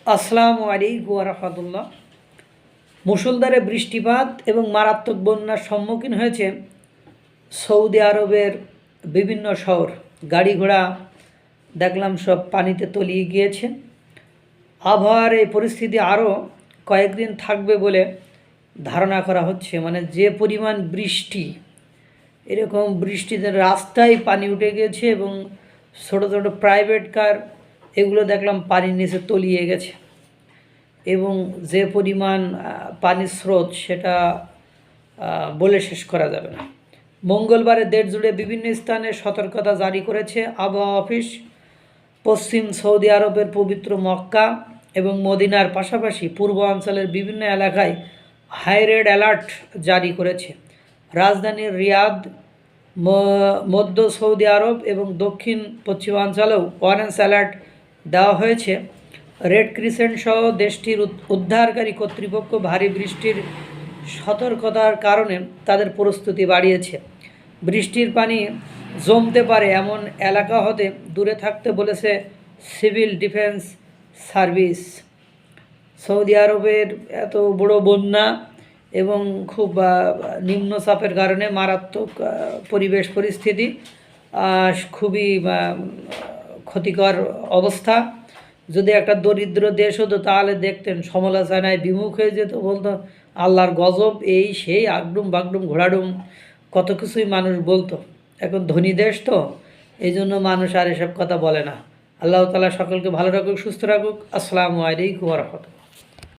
আসসালামু আলাইকুম ওয়া রাহমাতুল্লাহ। মুষলধারে বৃষ্টিপাত এবং মারাত্মক বন্যার সম্মুখীন হয়েছে সৌদি আরবের বিভিন্ন শহর। গাড়ি ঘোড়া দেখলাম সব পানিতে তলিয়ে গিয়েছে। আবহাওয়ার এই পরিস্থিতি আরও কয়েকদিন থাকবে বলে ধারণা করা হচ্ছে। মানে যে পরিমাণ বৃষ্টি, এরকম বৃষ্টিতে রাস্তায় পানি উঠে গেছে এবং ছোটো ছোটো প্রাইভেট কার এগুলো দেখলাম পানির নিচে তলিয়ে গেছে এবং যে পরিমাণ পানির স্রোত সেটা বলে শেষ করা যাবে না। মঙ্গলবারে দেশ জুড়ে বিভিন্ন স্থানে সতর্কতা জারি করেছে আবহাওয়া অফিস। পশ্চিম সৌদি আরবের পবিত্র মক্কা এবং মদিনার পাশাপাশি পূর্বাঞ্চলের বিভিন্ন এলাকায় হাই রেড অ্যালার্ট জারি করেছে। রাজধানীর রিয়াদ, মধ্য সৌদি আরব এবং দক্ষিণ পশ্চিমাঞ্চলেও অরেঞ্জ অ্যালার্ট দেওয়া হয়েছে। রেড ক্রিসেন্ট সহ দেশটির উদ্ধারকারী কর্তৃপক্ষ ভারী বৃষ্টির সতর্কতার কারণে তাদের প্রস্তুতি বাড়িয়েছে। বৃষ্টির পানি জমতে পারে এমন এলাকা হতে দূরে থাকতে বলেছে সিভিল ডিফেন্স সার্ভিস। সৌদি আরবের এত বড় বন্যা এবং খুব নিম্নচাপের কারণে মারাত্মক পরিবেশ পরিস্থিতি, খুবই ক্ষতিকর অবস্থা। যদি একটা দরিদ্র দেশ হতো তাহলে দেখতেন সমালোচনায় বিমুখ হয়ে যেত, বলতো আল্লাহর গজব, এই সেই আগডুম বাগডুম ঘোড়াডুম কত কিছুই মানুষ বলতো। এখন ধনী দেশ তো, এই জন্য মানুষ আর এসব কথা বলে না। আল্লাহ তাআলা সকলকে ভালো রাখুক, সুস্থ রাখুক। আসসালামু আলাইকুম ওয়া রাহমাতুল্লাহ।